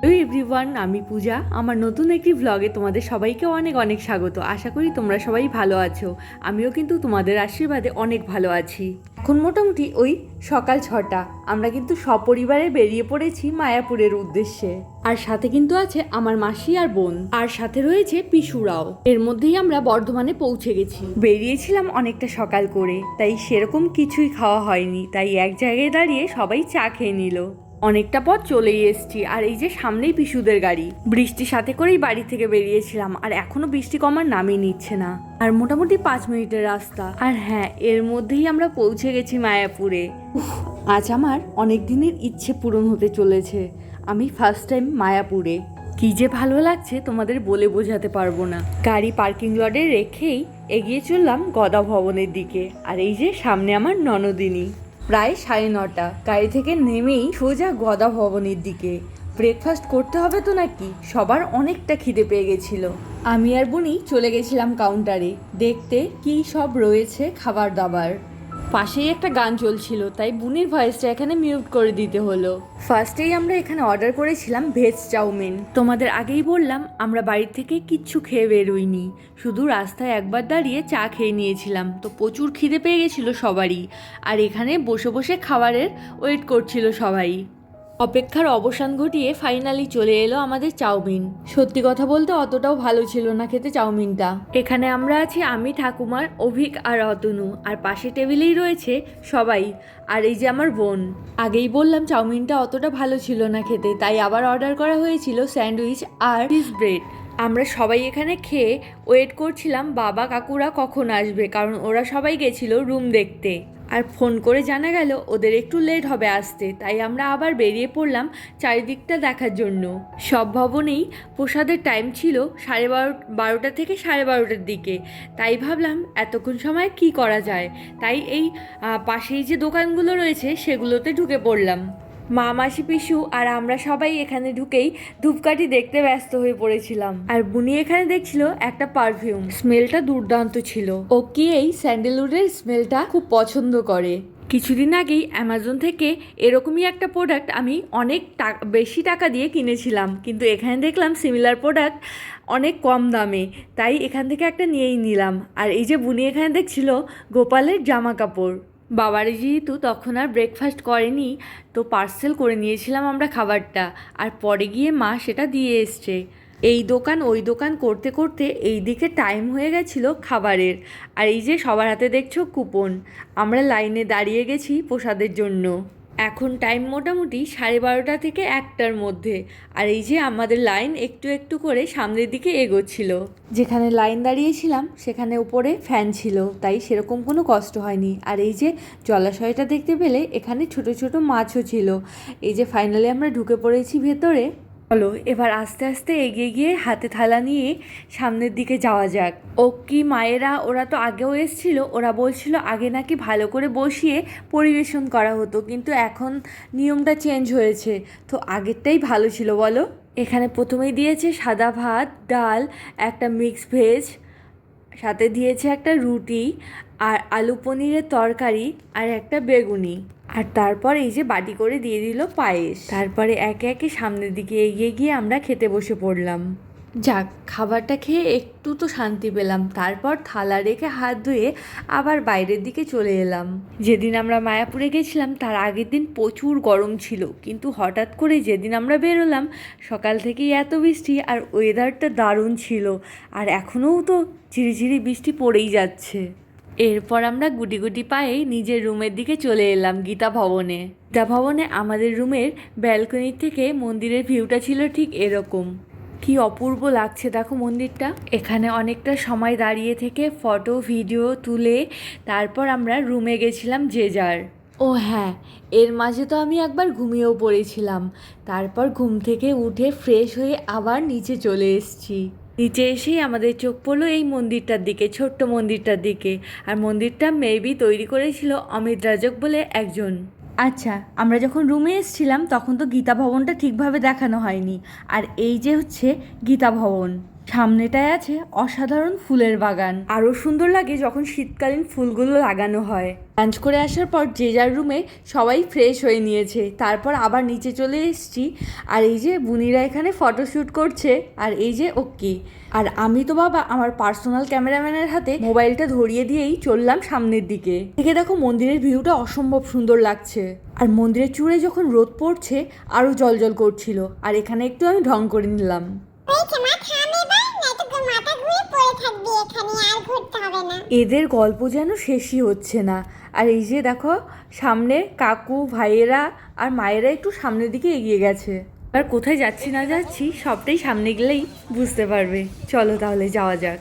Hello everyone, আমি পূজা। আমার নতুন একটি ভ্লগে তোমাদের সবাইকে অনেক অনেক স্বাগত। আশা করি তোমরা সবাই ভালো আছো। আমিও কিন্তু তোমাদের আশীর্বাদে অনেক ভালো আছি। এখন মোটামুটি ওই সকাল 6টা। আমরা কিন্তু সপরিবারে বেরিয়ে পড়েছি মায়াপুরের উদ্দেশ্যে। আর সাথে কিন্তু আছে আমার মাসি আর বোন, আর সাথে রয়েছে পিসুরাও। এর মধ্যেই আমরা বর্ধমানে পৌঁছে গেছি। বেরিয়েছিলাম অনেকটা সকাল করে, তাই সেরকম কিছুই খাওয়া হয়নি। তাই এক জায়গায় দাঁড়িয়ে সবাই চা খেয়ে নিল। অনেকটা পথ চলেই এসছি, আর এই যে সামনেই পিসুদের গাড়ি। বৃষ্টির সাথে করেই বাড়ি থেকে বেরিয়েছিলাম, আর এখনো বৃষ্টি কমার নামই নিচ্ছে না। আর মোটামুটি 5 মিনিটের রাস্তা। আর হ্যাঁ, এর মধ্যেই আমরা পৌঁছে গেছি মায়াপুরে। আজ আমার অনেক দিনের ইচ্ছে পূরণ হতে চলেছে। আমি ফার্স্ট টাইম মায়াপুরে। কি যে ভালো লাগছে তোমাদের বলে বোঝাতে পারবো না। গাড়ি পার্কিং লটে রেখেই এগিয়ে চললাম গদা ভবনের দিকে। আর এই যে সামনে আমার ননদিনী। প্রায় 9:30। গাড়ি থেকে নেমেই সোজা গদা ভবনের দিকে। ব্রেকফাস্ট করতে হবে তো নাকি, সবার অনেকটা খিদে পেয়ে গেছিল। আমি আর বুনি চলে গেছিলাম কাউন্টারে দেখতে কি সব রয়েছে খাবার দাবার। পাশেই একটা গান চলছিল, তাই বুনির ভয়েসটা এখানে মিউট করে দিতে হলো। ফার্স্টেই আমরা এখানে অর্ডার করেছিলাম ভেজ চাউমিন। তোমাদের আগেই বললাম আমরা বাড়ি থেকে কিচ্ছু খেয়ে বেরোইনি, শুধু রাস্তায় একবার দাঁড়িয়ে চা খেয়ে নিয়েছিলাম। তো প্রচুর খিদে পেয়ে গেছিলো সবারই, আর এখানে বসে বসে খাবারের ওয়েট করছিল সবাই। অপেক্ষার অবসান ঘটিয়ে ফাইনালি চলে এলো আমাদের চাউমিন। সত্যি কথা বলতে অতটাও ভালো ছিল না খেতে চাউমিনটা। এখানে আমরা আছি আমি, ঠাকুমার, অভিক আর অতনু, আর পাশে টেবিলেই রয়েছে সবাই। আর এই যে আমার বোন। আগেই বললাম চাউমিনটা অতটা ভালো ছিল না খেতে, তাই আবার অর্ডার করা হয়েছিল স্যান্ডউইচ আর চিজ ব্রেড। আমরা সবাই এখানে খেয়ে ওয়েট করছিলাম বাবা কাকুরা কখন আসবে, কারণ ওরা সবাই গেছিল রুম দেখতে। আর ফোন করে জানা গেল ওদের একটু লেট হবে আসতে, তাই আমরা আবার বেরিয়ে পড়লাম চারিদিকটা দেখার জন্য। সব ভবনেই প্রসাদের টাইম ছিল 12:30 থেকে 12:30টার দিকে। তাই ভাবলাম এতক্ষণ সময় কি করা যায়, তাই এই পাশেই যে দোকানগুলো রয়েছে সেগুলোতে ঢুকে পড়লাম। মা, মাসি, পিসু আর আমরা সবাই এখানে ঢুকেই ধূপকাঠি দেখতে ব্যস্ত হয়ে পড়েছিলাম। আর বুনি এখানে দেখছিল একটা পারফিউম, স্মেলটা দুর্দান্ত ছিল। ও কি এই স্যান্ডেলউডের স্মেলটা খুব পছন্দ করে। কিছুদিন আগেই অ্যামাজন থেকে এরকমই একটা প্রোডাক্ট আমি অনেক বেশি টাকা দিয়ে কিনেছিলাম, কিন্তু এখানে দেখলাম সিমিলার প্রোডাক্ট অনেক কম দামে, তাই এখান থেকে একটা নিয়েই নিলাম। আর এই যে বুনি এখানে দেখছিল গোপালের জামা কাপড়। বাবারে যেহেতু তখন আর ব্রেকফাস্ট করেনি, তো পার্সেল করে নিয়েছিলাম আমরা খাবারটা, আর পরে গিয়ে মা সেটা দিয়ে এসছে। এই দোকান ওই দোকান করতে করতে এই দিকে টাইম হয়ে গেছিলো খাবারের। আর এই যে সবার হাতে দেখছো কুপন। আমরা লাইনে দাঁড়িয়ে গেছি প্রসাদের জন্য। এখন টাইম মোটামুটি 12:30 থেকে 1টার মধ্যে। আর এই যে আমাদের লাইন একটু একটু করে সামনের দিকে এগোচ্ছিল। যেখানে লাইন দাঁড়িয়েছিলাম সেখানে উপরে ফ্যান ছিল, তাই সেরকম কোনো কষ্ট হয়নি। আর এই যে জলাশয়টা দেখতে পেলে এখানে ছোট ছোট মাছও ছিল। এই যে ফাইনালি আমরা ঢুকে পড়েছি ভেতরে। চলো এবার আস্তে আস্তে এগিয়ে গিয়ে হাতে থালা নিয়ে সামনের দিকে যাওয়া যাক। ও কি মায়েরা, ওরা তো আগেও এসেছিল, ওরা বলছিল আগে নাকি ভালো করে বসিয়ে পরিবেশন করা হতো, কিন্তু এখন নিয়মটা চেঞ্জ হয়েছে। তো আগেরটাই ভালো ছিল বলো। এখানে প্রথমেই দিয়েছে সাদা ভাত, ডাল, একটা মিক্স ভেজ, সাথে দিয়েছে একটা রুটি আর আলু পনিরের তরকারি আর একটা বেগুনি। আর তারপর এই যে বাটি করে দিয়ে দিল পায়েস। তারপরে একে একে সামনের দিকে এগিয়ে গিয়ে আমরা খেতে বসে পড়লাম। যাক, খাবারটা খেয়ে একটু তো শান্তি পেলাম। তারপর থালা রেখে হাত ধুয়ে আবার বাইরের দিকে চলে এলাম। যেদিন আমরা মায়াপুরে গেছিলাম তার আগের দিন প্রচুর গরম ছিল, কিন্তু হঠাৎ করে যেদিন আমরা বেরোলাম সকাল থেকেই এত বৃষ্টি, আর ওয়েদারটা দারুণ ছিল। আর এখনও তো ঝিরিঝিরি বৃষ্টি পড়েই যাচ্ছে। এরপর আমরা গুটি গুটি পায়ে নিজের রুমের দিকে চলে এলাম গীতা ভবনে। গীতা ভবনে আমাদের রুমের ব্যালকনি থেকে মন্দিরের ভিউটা ছিল ঠিক এরকম। কি অপূর্ব লাগছে দেখো মন্দিরটা। এখানে অনেকটা সময় দাঁড়িয়ে থেকে ফটো ভিডিও তুলে তারপর আমরা রুমে গেছিলাম যে যার। ও হ্যাঁ, এর মাঝে তো আমি একবার ঘুমিয়েও পড়েছিলাম। তারপর ঘুম থেকে উঠে ফ্রেশ হয়ে আবার নিচে চলে এসেছি। নিচে এসেই আমাদের চোখ পড়লো এই মন্দিরটার দিকে, ছোট্ট মন্দিরটার দিকে। আর মন্দিরটা মেবি তৈরি করেছিল অমিত রাজক বলে একজন। আচ্ছা, আমরা যখন রুমে এসেছিলাম তখন তো গীতা ভবনটা ঠিকভাবে দেখানো হয়নি। আর এই যে হচ্ছে গীতা ভবন। সামনেটায় আছে অসাধারণ ফুলের বাগান। আরও সুন্দর লাগে যখন শীতকালীন ফুলগুলো লাগানো হয়। লাঞ্চ করে আসার পর যে যার রুমে সবাই ফ্রেশ হয়ে নিয়েছে, তারপর আবার নিচে চলে এসেছি। আর এই যে বুনিরা এখানে ফটোশ্যুট করছে, আর এই যে ওকে। আর আমি তো বাবা আমার পার্সোনাল ক্যামেরাম্যানের হাতে মোবাইলটা ধরিয়ে দিয়েই চললাম সামনের দিকে। দেখে দেখো মন্দিরের ভিউটা অসম্ভব সুন্দর লাগছে। আর মন্দিরের চূড়ে যখন রোদ পড়ছে আরও জলজল করছিল। আর এখানে একটু আমি ঢং করে নিলাম। এদের গল্প যেন শেষই হচ্ছে না। আর এই যে দেখো সামনে কাকু ভাইয়েরা আর মায়েরা একটু সামনের দিকে এগিয়ে গেছে। আর কোথায় যাচ্ছি না যাচ্ছি সবটাই সামনে গেলেই বুঝতে পারবে। চলো তাহলে যাওয়া যাক।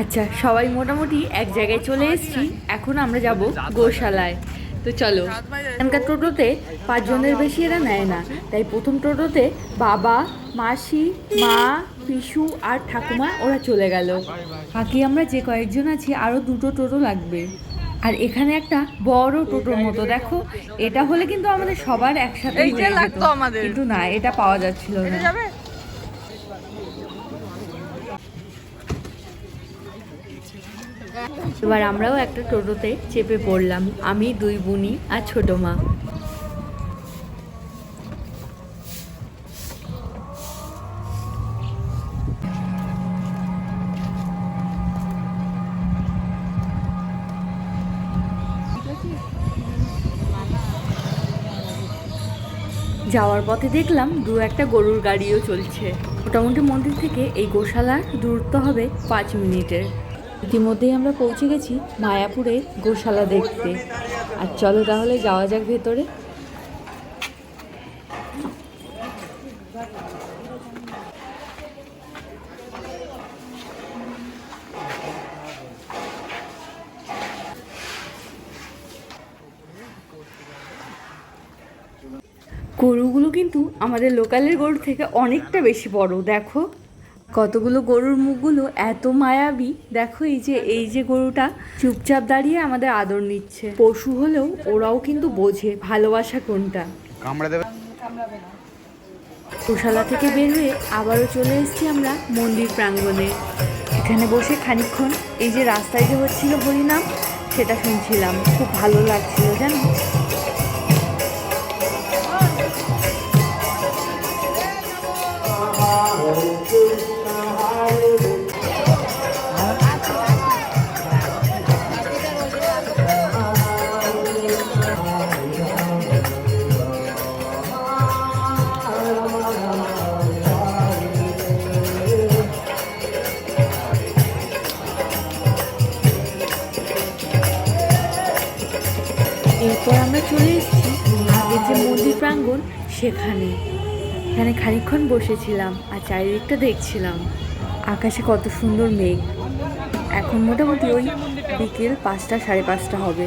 আচ্ছা, সবাই মোটামুটি এক জায়গায় চলে এসেছি। এখন আমরা যাব গোশালায়। তো চলো। এখানকার টোটোতে 5 জনের বেশি এরা নেয় না, তাই প্রথম টোটোতে বাবা, মাসি, মা, পিসু আর ঠাকুমা ওরা চলে গেল। বাকি আমরা যে কয়েকজন আছি আরও 2টো টোটো লাগবে। আর এখানে একটা বড় টোটোর মতো দেখো, এটা হলে কিন্তু আমাদের সবার একসাথে কিন্তু না, এটা পাওয়া যাচ্ছিল না। এবার আমরাও একটা টোটোতে চেপে পড়লাম, আমি 2 বুনি আর ছোট মা। যাওয়ার পথে দেখলাম 2-1টা গরুর গাড়িও চলছে। মোটামুটি মন্দির থেকে এই গোশালার দূরত্ব হবে 5 মিনিটের। ইতিমধ্যেই আমরা পৌঁছে গেছি মায়াপুরে গোশালা দেখতে। আর চলো তাহলে যাওয়া যাক ভেতরে। গরুগুলো কিন্তু আমাদের লোকালের গরুর থেকে অনেকটা বেশি বড়। দেখো কতগুলো গরুর মুখগুলো এত মায়াবী। দেখো এই যে গরুটা চুপচাপ দাঁড়িয়ে আমাদের আদর নিচ্ছে। পশু হলেও ওরাও কিন্তু বোঝে ভালোবাসা কোনটা। গোশালা থেকে বের হয়ে আবারও চলে এসেছি আমরা মন্দির প্রাঙ্গণে। এখানে বসে খানিকক্ষণ এই যে রাস্তায় যে হচ্ছিল হরিনাম, সেটা শুনছিলাম। খুব ভালো লাগছিল জানো। এরপর আমরা চলে এসেছি আগের যে মন্দির প্রাঙ্গণ সেখানে। এখানে খানিকক্ষণ বসেছিলাম আর চারিদিকটা দেখছিলাম। আকাশে কত সুন্দর মেঘ। এখন মোটামুটি ওই বিকেল 5টা 5:30 হবে।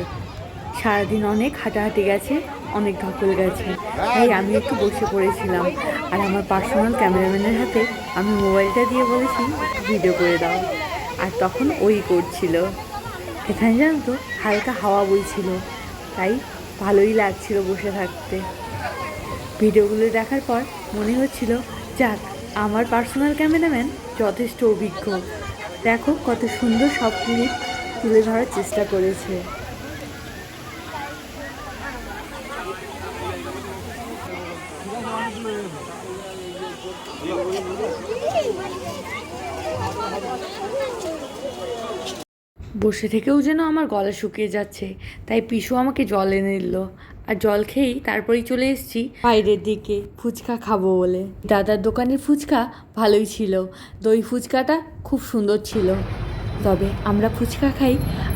সারাদিন অনেক হাঁটাহাঁটি গেছে, অনেক ধকল গেছে, তাই আমি একটু বসে পড়েছিলাম। আর আমার পার্সোনাল ক্যামেরাম্যানের হাতে আমি মোবাইলটা দিয়ে বলেছি ভিডিও করে দাও, আর তখন ওই করছিল। এখানে জানো তো হালকা হাওয়া বইছিল, তাই ভালোই লাগছিল বসে থাকতে। ভিডিওগুলো দেখার পর মনে হচ্ছিল যাক, আমার পার্সোনাল ক্যামেরাম্যান যথেষ্ট অভিজ্ঞ। দেখো কত সুন্দর সব ক্লিপ তুলে ধরার চেষ্টা করেছে। বসে থেকেও যেন আমার গলা শুকিয়ে যাচ্ছে, তাই পিসু আমাকে জল এনে দিল। আর জল খেয়েই তারপরেই চলে এসেছি বাইরের দিকে ফুচকা খাবো বলে। দাদার দোকানের ফুচকা ভালোই ছিল, দই ফুচকাটা খুব সুন্দর ছিল। তবে আমরা ফুচকা খাই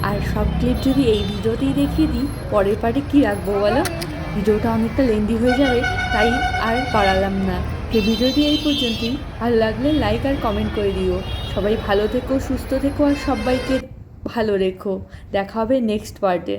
আর সব ক্লিপ যদি এই ভিডিওতেই দেখিয়ে দিই, পরের পার্টে কী রাখবো বলো? ভিডিওটা অনেকটা লেন্দি হয়ে যাবে, তাই আর বাড়ালাম না। তো ভিডিওটি এই পর্যন্তই। ভালো লাগলে লাইক আর কমেন্ট করে দিও। সবাই ভালো থেকো, সুস্থ থেকো আর সবাইকে ভালো রেখো। দেখা হবে নেক্সট পার্টে।